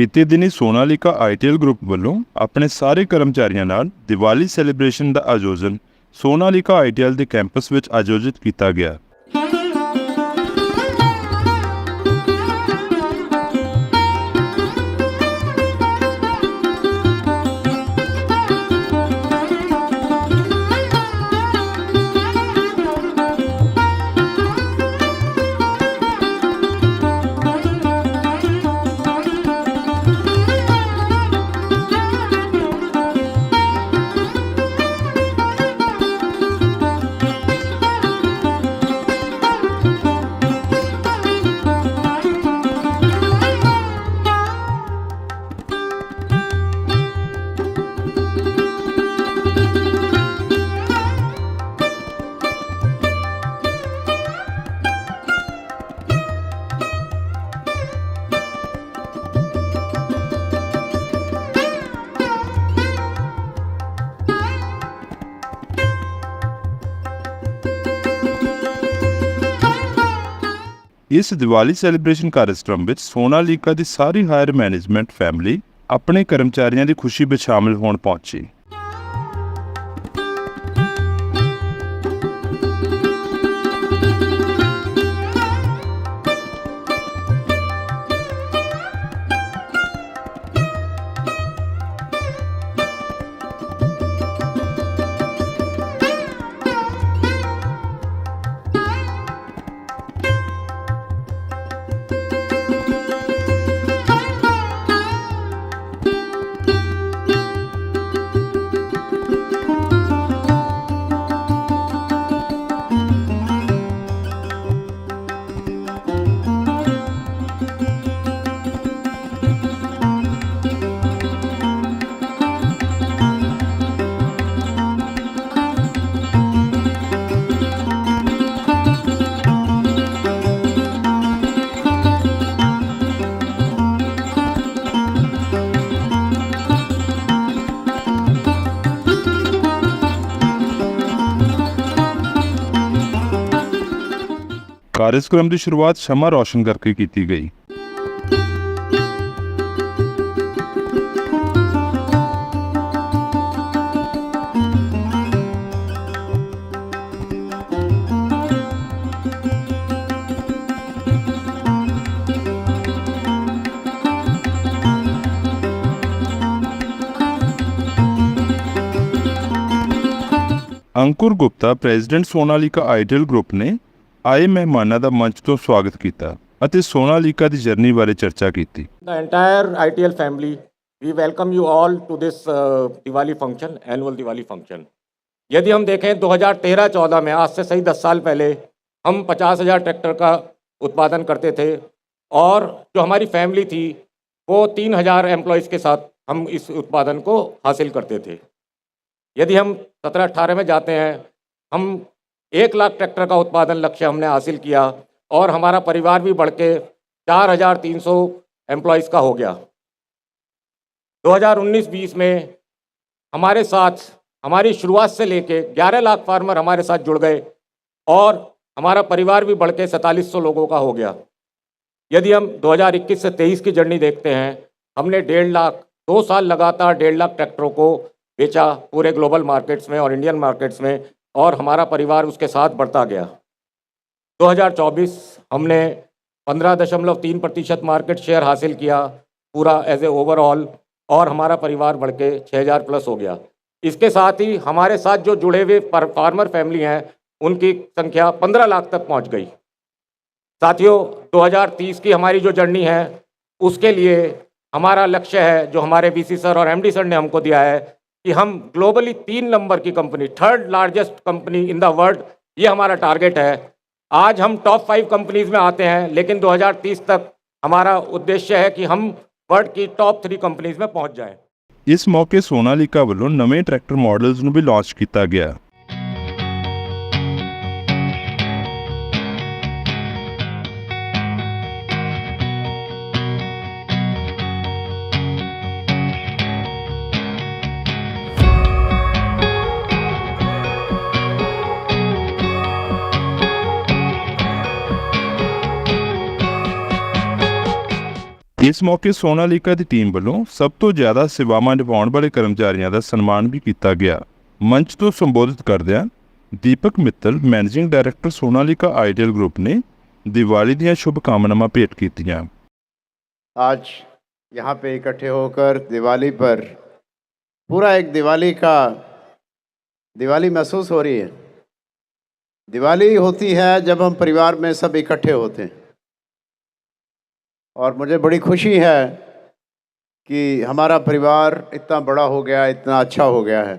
बीते दिनी Sonalika ITL group ਵੱਲੋਂ ਆਪਣੇ ਸਾਰੇ ਕਰਮਚਾਰੀਆਂ ਨਾਲ ਦੀਵਾਲੀ ਸੈਲੀਬ੍ਰੇਸ਼ਨ ਦਾ ਆਯੋਜਨ सोनालिका आईटीएल ਦੇ ਕੈਂਪਸ ਵਿੱਚ ਆਯੋਜਿਤ ਕੀਤਾ ਗਿਆ। इस दिवाली सैलीब्रेशन कार्यक्रम ਵਿੱਚ सोनालिका ਦੀ ਸਾਰੀ ਹਾਇਰ ਮੈਨੇਜਮੈਂਟ ਫੈਮਿਲੀ ਆਪਣੇ ਕਰਮਚਾਰੀਆਂ ਦੀ ਖੁਸ਼ੀ ਵਿੱਚ ਸ਼ਾਮਲ ਹੋਣ ਪਹੁੰਚੀ। कार्यक्रम की शुरुआत शमा रोशन करके की गई। Ankur Gupta president Sonalika ITL group ने आए मेहमानों का मंच तो स्वागत किया ਅਤੇ सोनालिका की जर्नी बारे चर्चा की। The entire ITL family, we welcome you all to this Diwali function, annual Diwali function. यदि हम देखें 2013-14 में, आज से सही 10 साल पहले, हम 50,000 ट्रैक्टर का उत्पादन करते थे और जो हमारी फैमिली थी वो 3,000 एम्प्लॉयज़ के साथ हम इस उत्पादन को हासिल करते थे। यदि हम 17-18 में जाते हैं, हम 1 लाख ट्रैक्टर का उत्पादन लक्ष्य हमने हासिल किया और हमारा परिवार भी बढ़ के 4,300 एम्प्लॉयज़ का हो गया। 2019-20 में हमारे साथ हमारी शुरुआत से लेके 11 लाख फार्मर हमारे साथ जुड़ गए और हमारा परिवार भी बढ़ के 4,700 लोगों का हो गया। यदि हम 2021 से 23 की जर्नी देखते हैं, हमने 1.5 लाख 2 साल लगातार 1.5 लाख ट्रैक्टरों को बेचा पूरे ग्लोबल मार्केट्स में और इंडियन मार्केट्स में और हमारा परिवार उसके साथ बढ़ता गया। 2024 हमने 15.3% मार्केट शेयर हासिल किया पूरा एज ए ओवरऑल और हमारा परिवार बढ़ के 6,000 प्लस हो गया। इसके साथ ही हमारे साथ जो जुड़े हुए फार्मर फैमिली हैं उनकी संख्या 15 लाख तक पहुंच गई। साथियों, 2030 की हमारी जो जर्नी है उसके लिए हमारा लक्ष्य है जो हमारे वीसी सर और एमडी सर ने हमको दिया है कि हम ग्लोबली 3 नंबर की company, 3rd largest company in the world, ये हमारा टारगेट है। आज हम टॉप 5 कंपनीज में आते हैं, लेकिन 2030 तक हमारा उद्देश्य है कि हम वर्ल्ड की टॉप 3 कंपनीज में पहुंच जाएं। इस मौके सोनालिका ਵੱਲੋਂ ਨਵੇਂ ट्रैक्टर मॉडल्स ਨੂੰ भी लॉन्च किया गया। ਇਸ ਮੌਕੇ ਸੋਨਾਲੀਕਾ ਦੀ ਟੀਮ ਵੱਲੋਂ ਸਭ ਤੋਂ ਜ਼ਿਆਦਾ ਸੇਵਾਵਾਂ ਨਿਭਾਉਣ ਵਾਲੇ ਕਰਮਚਾਰੀਆਂ ਦਾ ਸਨਮਾਨ ਵੀ ਕੀਤਾ ਗਿਆ। ਮੰਚ ਤੋਂ ਸੰਬੋਧਿਤ ਕਰਦਿਆਂ Deepak Mittal managing director Sonalika ITL group ਨੇ ਦੀਵਾਲੀ ਦੀਆਂ शुभकामनाएं भेंट कीतियां। आज यहाँ पे इकट्ठे होकर दिवाली पर पूरा एक दिवाली महसूस हो रही है। दिवाली होती है जब हम परिवार में सब इकट्ठे होते हैं, और मुझे बड़ी खुशी है कि हमारा परिवार इतना बड़ा हो गया, इतना अच्छा हो गया है,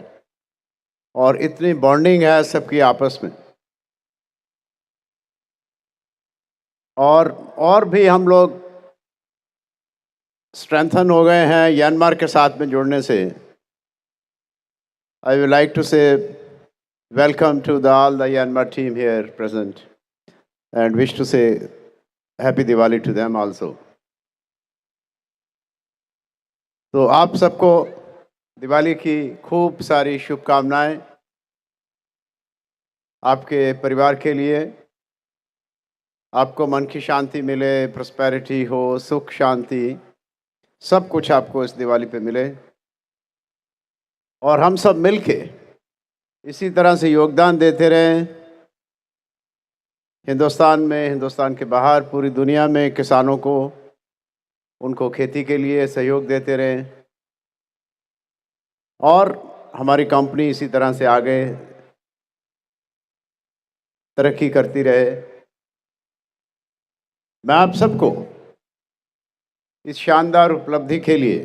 और इतनी बॉन्डिंग है सबकी आपस में। और भी हम लोग स्ट्रेंथन हो गए हैं म्यांमार के साथ में जुड़ने से। I would like to say welcome to all the Myanmar team here present and wish to say happy Diwali to them also. तो आप सबको दिवाली की खूब सारी शुभकामनाएं, आपके परिवार के लिए। आपको मन की शांति मिले, प्रॉस्पेरिटी हो, सुख शांति सब कुछ आपको इस दिवाली पे मिले, और हम सब मिलके इसी तरह से योगदान देते रहें। हिंदुस्तान में, हिंदुस्तान के बाहर, पूरी दुनिया में किसानों को, उनको खेती के लिए सहयोग देते रहें, और हमारी कंपनी इसी तरह से आगे तरक्की करती रहे। मैं आप सबको इस शानदार उपलब्धि के लिए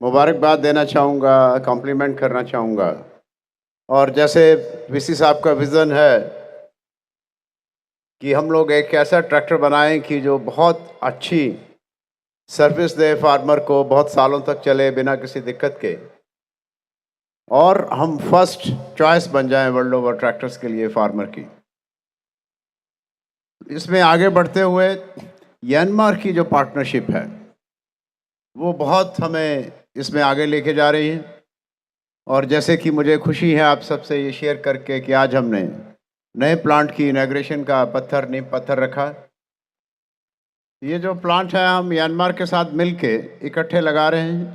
मुबारकबाद देना चाहूँगा, कॉम्प्लीमेंट करना चाहूँगा। और जैसे वीसी साहब का विज़न है कि हम लोग एक ऐसा ट्रैक्टर बनाएं कि जो बहुत अच्छी सर्विस दे फार्मर को, बहुत सालों तक चले बिना किसी दिक्कत के, और हम फर्स्ट चॉइस बन जाएं वर्ल्ड ओवर ट्रैक्टर्स के लिए फार्मर की। इसमें आगे बढ़ते हुए म्यांमार की जो पार्टनरशिप है वो बहुत हमें इसमें आगे लेके जा रही है। और जैसे कि मुझे खुशी है आप सबसे ये शेयर करके कि आज हमने नए प्लांट की इनॉग्रेशन का नींव पत्थर रखा। ये जो प्लांट है हम म्यांमार के साथ मिलके इकट्ठे लगा रहे हैं।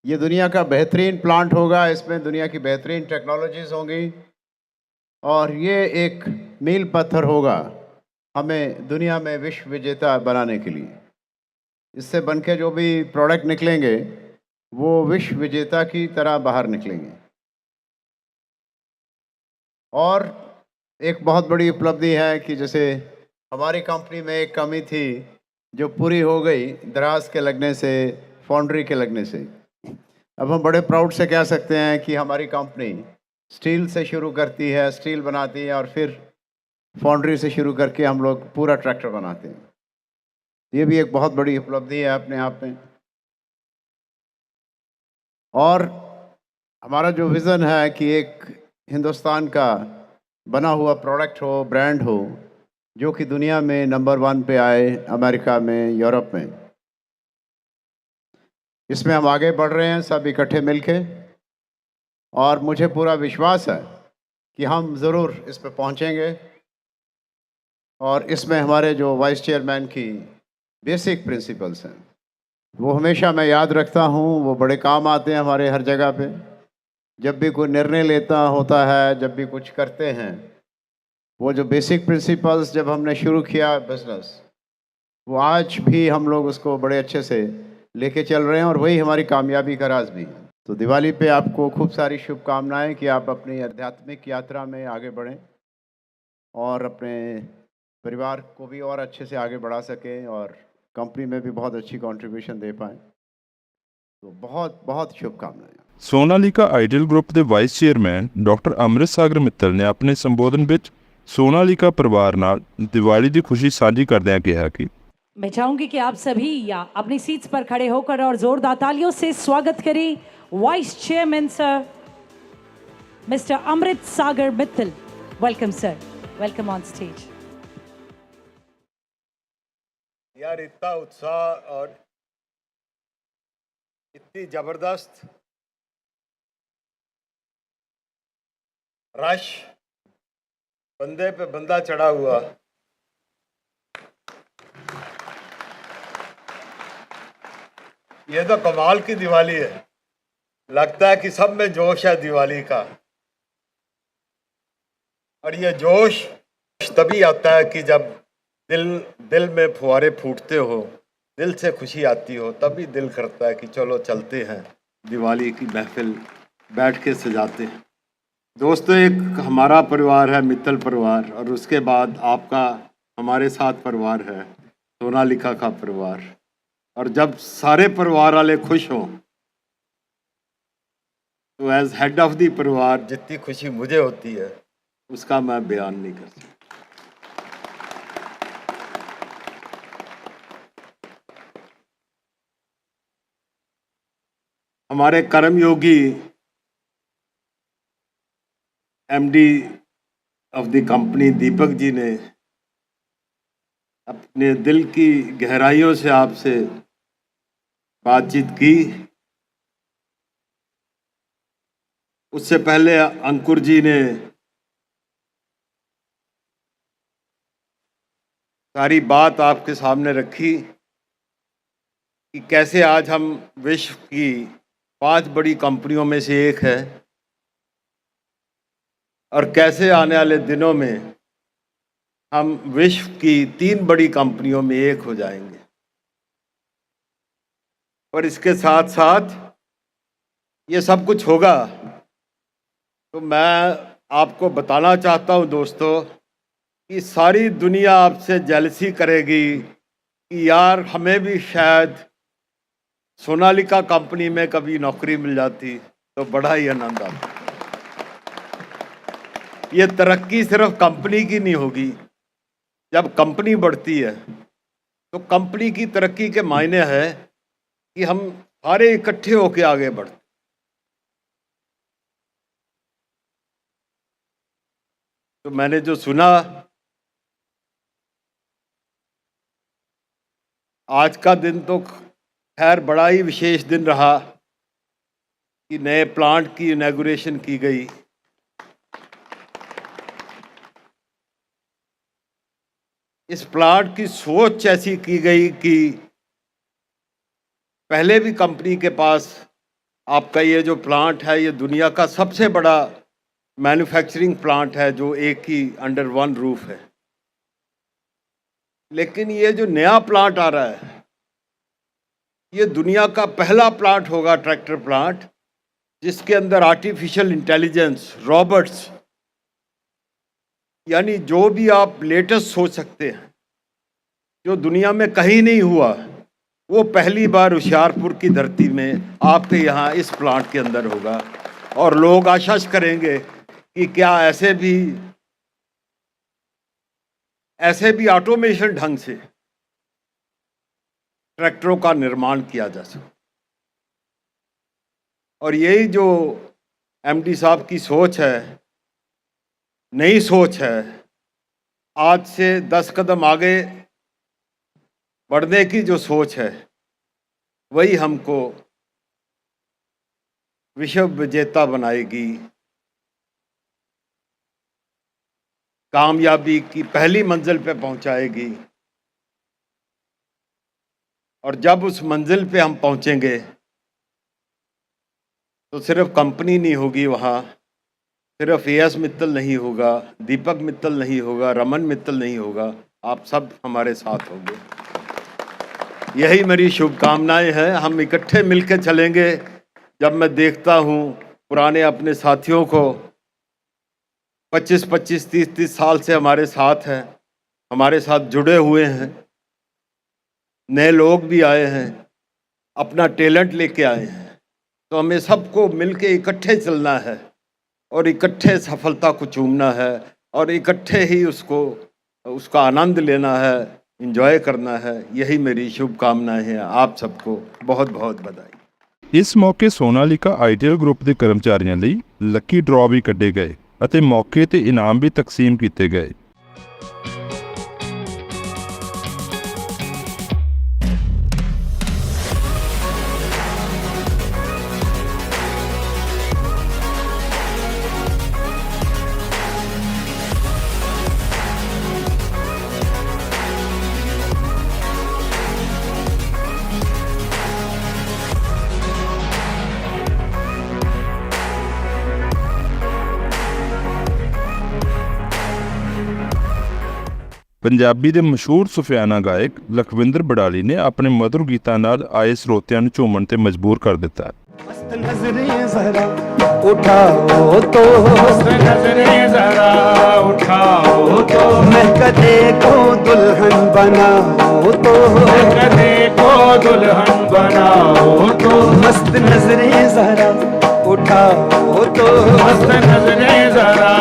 ये दुनिया का बेहतरीन प्लांट होगा, इसमें दुनिया की बेहतरीन टेक्नोलॉजीज़ होंगी, और ये एक मील पत्थर होगा हमें दुनिया में विश्व विजेता बनाने के लिए। इससे बनके जो भी प्रोडक्ट निकलेंगे वो विश्व विजेता की तरह बाहर निकलेंगे। और एक बहुत बड़ी उपलब्धि है कि जैसे हमारी कंपनी में एक कमी थी जो पूरी हो गई दराज के लगने से, फाउंड्री के लगने से। अब हम बड़े प्राउड से कह सकते हैं कि हमारी कंपनी स्टील से शुरू करती है, स्टील बनाती है, और फिर फाउंड्री से शुरू करके हम लोग पूरा ट्रैक्टर बनाते हैं। ये भी एक बहुत बड़ी उपलब्धि है अपने आप में। और हमारा जो विज़न है कि एक हिंदुस्तान का बना हुआ प्रोडक्ट हो, ब्रांड हो, जो कि दुनिया में नंबर 1 पे आए, अमेरिका में, यूरोप में। इसमें हम आगे बढ़ रहे हैं सब इकट्ठे मिलके, और मुझे पूरा विश्वास है कि हम ज़रूर इस पे पहुंचेंगे। और इसमें हमारे जो वाइस चेयरमैन की बेसिक प्रिंसिपल्स हैं वो हमेशा मैं याद रखता हूँ, वो बड़े काम आते हैं हमारे हर जगह पे। जब भी कोई निर्णय लेता होता है, जब भी कुछ करते हैं, वो जो बेसिक प्रिंसिपल्स जब हमने शुरू किया बिजनेस, वो आज भी हम लोग उसको बड़े अच्छे से लेके चल रहे हैं, और वही हमारी कामयाबी का राज भी है। तो दिवाली पे आपको खूब सारी शुभकामनाएं कि आप अपनी आध्यात्मिक यात्रा में आगे बढ़ें और अपने परिवार को भी और अच्छे से आगे बढ़ा सकें, और कंपनी में भी बहुत अच्छी कंट्रीब्यूशन दे पाएँ। तो बहुत बहुत शुभकामनाएं। ਸੋਨਾਲੀਕਾ ਆਈਡੀਅਲ ਗਰੁੱਪ ਦੇ ਵਾਈਸ ਚੇਅਰਮੈਨ ਡਾਕਟਰ ਅੰਮ੍ਰਿਤ ਸਾਗਰ ਮਿੱਤਲ ਨੇ ਆਪਣੇ ਸੰਬੋਧਨ ਵਿੱਚ ਸੋਨਾਲੀਕਾ ਪਰਿਵਾਰ ਨਾਲ ਦੀਵਾਲੀ ਦੀ ਖੁਸ਼ੀ ਸਾਂਝੀ ਕਰਦਿਆਂ ਕਿਹਾ ਕਿ मैं चाहूंगी कि आप सभी या अपनी सीट्स पर खड़े होकर और जोरदार तालियों से स्वागत करें vice chairman sir mister Amrit Sagar Mittal. Welcome sir, welcome on stage. यार इतना उत्साह और इतनी जबरदस्त रश, बंदे पे बंदा चढ़ा हुआ, ये तो कमाल की दिवाली है। लगता है कि सब में जोश है दिवाली का। और ये जोश तभी आता है कि जब दिल में फुहारे फूटते हो, दिल से खुशी आती हो, तभी दिल करता है कि चलो चलते हैं दिवाली की महफिल बैठ के सजाते हैं। दोस्तों, एक हमारा परिवार है मित्तल परिवार, और उसके बाद आपका हमारे साथ परिवार है सोनालिका का परिवार। और जब सारे परिवार वाले खुश हों तो एज हेड ऑफ द परिवार जितनी खुशी मुझे होती है उसका मैं बयान नहीं कर सकता। हमारे कर्मयोगी MD of the company Deepak ji ने अपने दिल की गहराइयों से आपसे बातचीत की। उससे पहले अंकुर जी ने सारी बात आपके सामने रखी कि कैसे आज हम विश्व की 5 बड़ी कंपनियों में से एक है, और कैसे आने वाले दिनों में हम विश्व की 3 बड़ी कंपनियों में एक हो जाएंगे। और इसके साथ साथ ये सब कुछ होगा तो मैं आपको बताना चाहता हूँ दोस्तों कि सारी दुनिया आपसे जेलसी करेगी कि यार हमें भी शायद सोनालिका कंपनी में कभी नौकरी मिल जाती तो बड़ा ही आनंद आता। ये तरक्की सिर्फ कंपनी की नहीं होगी। जब कंपनी बढ़ती है तो कंपनी की तरक्की के मायने है कि हम सारे इकट्ठे होकर आगे बढ़ते। तो मैंने जो सुना, आज का दिन तो खैर बड़ा ही विशेष दिन रहा कि नए प्लांट की इनॉग्रेशन की गई। इस प्लांट की सोच ऐसी की गई कि पहले भी कंपनी के पास आपका ये जो प्लांट है ये दुनिया का सबसे बड़ा मैन्युफैक्चरिंग प्लांट है जो एक ही अंडर वन रूफ है। लेकिन ये जो नया प्लांट आ रहा है ये दुनिया का पहला प्लांट होगा, ट्रैक्टर प्लांट, जिसके अंदर आर्टिफिशियल इंटेलिजेंस, रोबोट्स, यानी जो भी आप लेटेस्ट सोच सकते हैं जो दुनिया में कहीं नहीं हुआ, वो पहली बार होशियारपुर की धरती में आपके यहाँ इस प्लांट के अंदर होगा। और लोग आशा करेंगे कि क्या ऐसे भी ऑटोमेशन ढंग से ट्रैक्टरों का निर्माण किया जा सकता। और यही जो एमडी साहब की सोच है, नई सोच है, आज से 10 कदम आगे बढ़ने की जो सोच है, वही हमको विश्व विजेता बनाएगी, कामयाबी की पहली मंजिल पे पहुंचाएगी। और जब उस मंजिल पे हम पहुंचेंगे तो सिर्फ कंपनी नहीं होगी वहाँ, सिर्फ एएस मित्तल नहीं होगा, दीपक मित्तल नहीं होगा, रमन मित्तल नहीं होगा, आप सब हमारे साथ होंगे। यही मेरी शुभकामनाएं हैं। हम इकट्ठे मिलकर चलेंगे। जब मैं देखता हूँ पुराने अपने साथियों को 25-25, 30-30 साल से हमारे साथ हैं, हमारे साथ जुड़े हुए हैं, नए लोग भी आए हैं, अपना टैलेंट लेके आए हैं, तो हमें सबको मिलके इकट्ठे चलना है और इकट्ठे सफलता को चूमना है और इकट्ठे ही उसका आनंद लेना है, एंजॉय करना है। यही मेरी शुभकामनाएं हैं। आप सबको बहुत बहुत बधाई। ਇਸ ਮੌਕੇ ਸੋਨਾਲੀਕਾ ਆਈਡੀਅਲ ਗਰੁੱਪ ਦੇ ਕਰਮਚਾਰੀਆਂ ਲਈ ਲੱਕੀ ਡਰਾਅ ਵੀ ਕੱਢੇ ਗਏ ਅਤੇ ਮੌਕੇ ਤੇ ਇਨਾਮ ਵੀ ਤਕਸੀਮ ਕੀਤੇ ਗਏ। ਪੰਜਾਬੀ ਦੇ ਮਸ਼ਹੂਰ ਸੁਫਿਆਨਾ ਗਾਇਕ ਲਖਵਿੰਦਰ ਬੜਾਲੀ ਨੇ ਆਪਣੇ ਮਧੁਰ ਗੀਤਾਂ ਨਾਲ ਆਏ ਸਰੋਤਿਆਂ ਨੂੰ ਝੂਮਣ ਤੇ ਮਜਬੂਰ ਕਰ ਦਿੱਤਾ। मस्त नजरें जरा उठाओ तो, मस्त नजरें जरा उठाओ तो, मैं कदे को दुल्हन बनाओ तो, मैं कदे को दुल्हन बनाओ तो, मस्त नजरें जरा उठाओ तो, मस्त नजरें जरा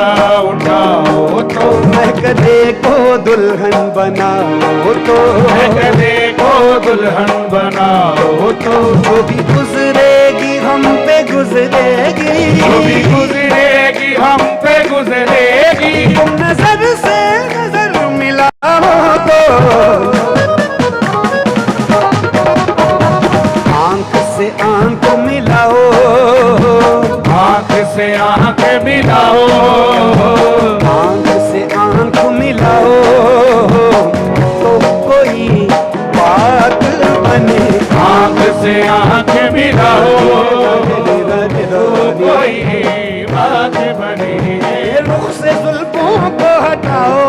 उठाओ तो, मैं कदे को दुल्हन बनाओ तो, मैं कदे को दुल्हन बनाओ तो, जो भी गुजरेगी हम पे गुजरेगी, जो भी गुजरेगी हम पे गुजरेगी, तुम नजर से नजर मिलाओ तो, आंख से आंख मिलाओ, आंख से आंख मिलाओ, आंख से आंख मिलाओ, तो कोई बात बने, आंख से आंख मिलाओ, कोई बात बने, रुख से जुल्फों को हटाओ,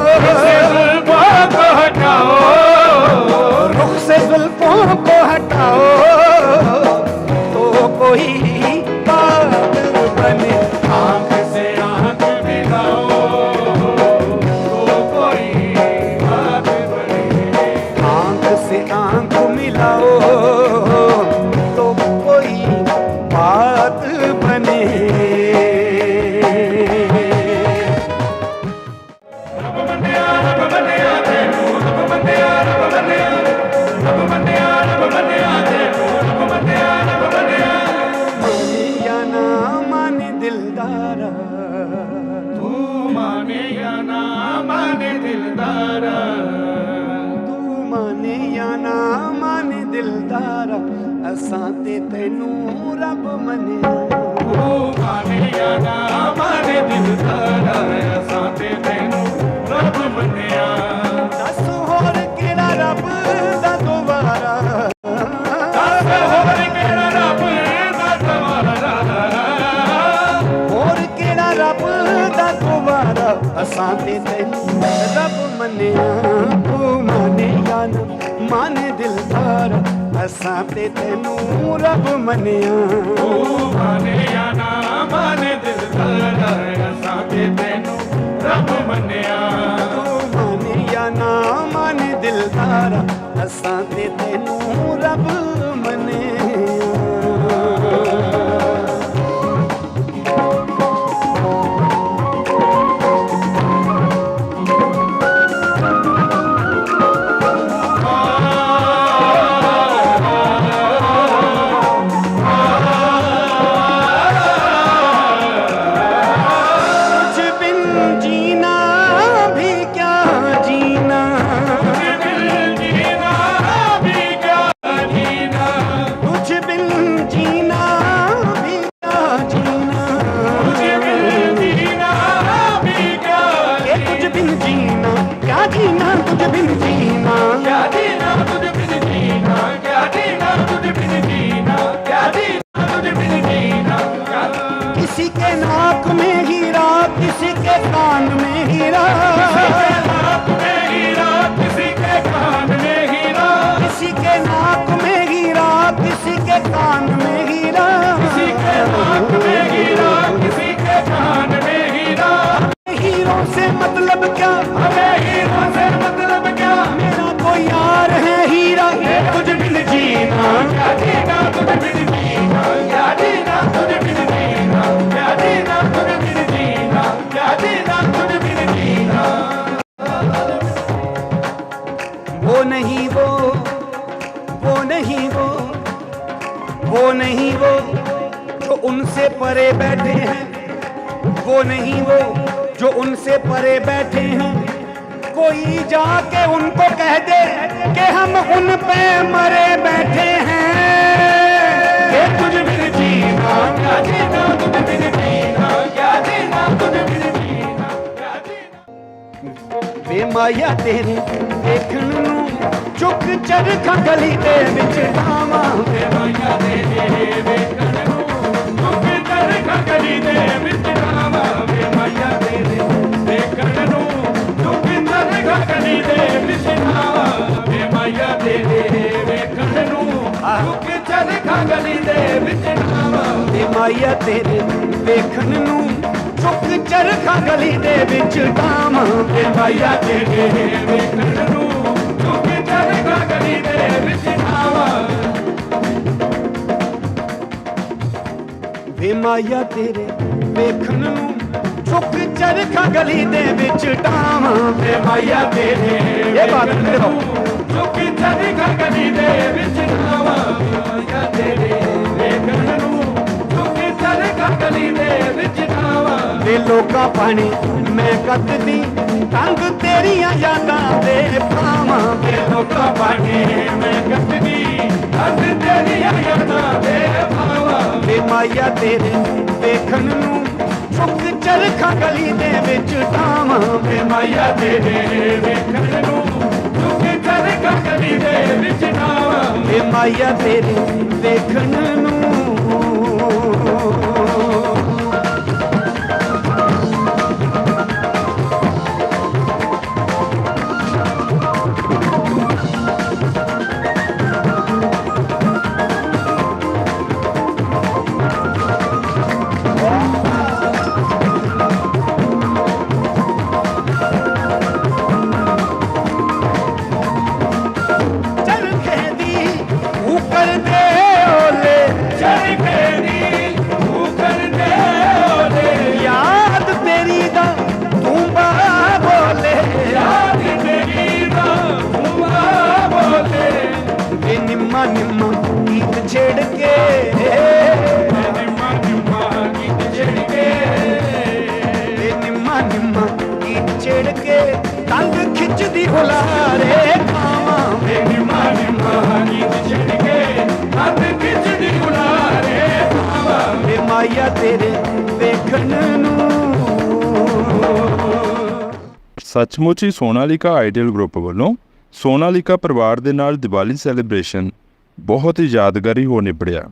रुख से जुल्फों को हटाओ, रुख से जुल्फों को हटाओ, तो कोई बात बने, आंख से आंख मिलाओ, तो कोई बात बने, आंख से आंख मिलाओ, तो कोई बात बने। माने या ना माने दिलदारा, तू माने या ना माने दिलदारा, तू माने या ना माने दिलदारा, असां ते तैनू रब मन्निया, तू माने या ना माने दिलदारा, असां ते तैनू रब मन्निया, दस होर केड़ा रब दा दुबारा, दस होर केड़ा रब दा दुबारा, होर केड़ा रब दा दुबारा, असां ते तैनू रब मन्निया, तू माने या ना माने दिलदारा, असां ते तैनू रब मन्निया, तू माने या ना माने दिलदारा, असां ते तैनू रब मन्निया, तू माने या ना माने दिलदारा, असां ते तैनू रब मन्निया। किसी के नाक में हीरा, किसी के कान में हीरा, किसी के नाक में हीरा, किसी के कान में हीरा, किसी के नाक में हीरा, किसी के कान में हीरा, किसी के नाक में हीरा, किसी के कान में हीरा। हीरों से मतलब क्या, हमें हीरों से मतलब क्या, मेरा कोई यार है हीरा, तुझ बिन जीना, क्या जीना तुझ बिन जीना, क्या जीना तुझ बिन जीना, क्या जीना तुझ बिन जीना, क्या जीना तुझ बिन जीना। वो नहीं वो नहीं वो नहीं वो जो उनसे परे बैठे हैं, वो नहीं वो जो उनसे परे बैठे हैं, कोई जाके उनको कह दे कि हम उन पे मरे बैठे हैं, कि तुझ बिन जीना, क्या जीना तुझ बिन जीना, क्या जीना तुझ बिन जीना, क्या जीना। बेमाया तेरे देखण नूं चुक चरखा गली दे विच आवां, बेमाया तेरे देखण नूं चुक चरखा गली दे विच आवां, बेमाया तेरे देखण नूं चुक ਮਾਇਆ ਤੇਰੇ ਵੇਖਣ ਨੂੰ ਚੁੱਕ ਚਰਖਾ ਗਲੀ ਦੇ ਵਿੱਚ ਟਾਵਾਂ ਵੇ ਮਾਇਆ ਤੇਰੇ ਵੇਖਣ ਨੂੰ ਚੁੱਕ ਚਰਖਾ ਗਲੀ ਦੇ ਵਿੱਚ ਟਾਵਾਂ ਵੇ ਮਾਇਆ ਤੇਰੇ ਵੇਖਣ ਨੂੰ ਚੁੱਕ ਚਰਖਾ ਗਲੀ ਦੇ ਵਿੱਚ ਟਾਵਾਂ ਵੇ ਮਾਇਆ ਤੇਰੇ ਇਹ ਬਾਤ ਦੇਖੋ ਚੁੱਕ ਚਰਖਾ ਗਲੀ ਦੇ ਵਿੱਚ ਟਾਵਾਂ ਮਾਇਆ ਤੇਰੇ ਵੇਖਣ ਨੂੰ ਚੁੱਕ ਚਰਖਾ ਗਲੀ ਦੇ ਵਿੱਚ ਟਾਵਾਂ ਵੇ ਲੋਕਾਂ ਪਾਣੀ ਮੈਂ ਕੱਟਦੀ ਤੰਗ ਤੇਰੀਆਂ ਯਾਦਾਂ ਦੇ ਪਾਵਾਂ ਵੇ ਲੋਕਾਂ ਪਾਣੀ ਮੈਂ ਕੱਟਦੀ ਤੰਗ ਤੇਰੀਆਂ ਯਾਦਾਂ ਦੇ ਪਾਵਾਂ ਵੇ ਮਾਇਆ ਤੇਰੇ ਵੇਖਣ ਨੂੰ ਚੁੱਕ ਚਰਖਾ ਗਲੀ ਦੇ ਵਿੱਚ ਟਾਵਾਂ ਵੇ ਮਾਇਆ ਤੇਰੇ ਵੇਖਣ ਨੂੰ ਚੁੱਕ ਚਰਖਾ ਗਲੀ ਦੇ ਵਿੱਚ ਟਾਵਾਂ ਵੇ ਮਾਇਆ ਤੇਰੇ ਵੇਖਣ ਨੂੰ ਚਰਖੇ ਦੀ ਉਕਰ ਦੇ ਓਲੇ ਚਰਖੇ ਦੀ ਉਕਰ ਦੇ ਓਲੇ ਯਾਦ ਤੇਰੀ ਦਾ ਤੂੰਬਾ ਬੋਲੇ ਯਾਦ ਤੇਰੀ ਦਾ ਤੂੰਬਾ ਬੋਲੇ ਵੇ ਨਿੰਮਾ ਨਿੰਮਾ ਗੀਤ ਛੇੜ ਕੇ ਨਿੰਮਾ ਨਿੰਮਾ ਗੀਤ ਛੇੜ ਕੇ ਵੇ ਨਿੰਮਾ ਨਿੰਮਾ ਗੀਤ ਛੇੜ ਕੇ ਤੰਗ ਖਿੱਚਦੀ ਹੁਲਾਰੇ ਖਾਵਾਂ ਵੇ ਨਿੰਮਾ ਨਿੰਮਾ ਗੀਤ ਛੇੜ ਕੇ ਤੰਗ ਖਿੱਚਦੀ ਹੁਲਾਰੇ ਖਾਵਾਂ ਵੇ ਮਾਇਆ ਤੇਰੇ ਵੇਖਣ ਨੂੰ ਸੱਚਮੁੱਚ ਹੀ ਸੋਨਾਲੀਕਾ ਆਈਡੀਅਲ ਗਰੁੱਪ ਵੱਲੋਂ ਸੋਨਾਲੀਕਾ ਪਰਿਵਾਰ ਦੇ ਨਾਲ ਦੀਵਾਲੀ ਸੈਲੀਬ੍ਰੇਸ਼ਨ ਬਹੁਤ ਹੀ ਯਾਦਗਾਰੀ ਹੋ ਨਿਬੜਿਆ।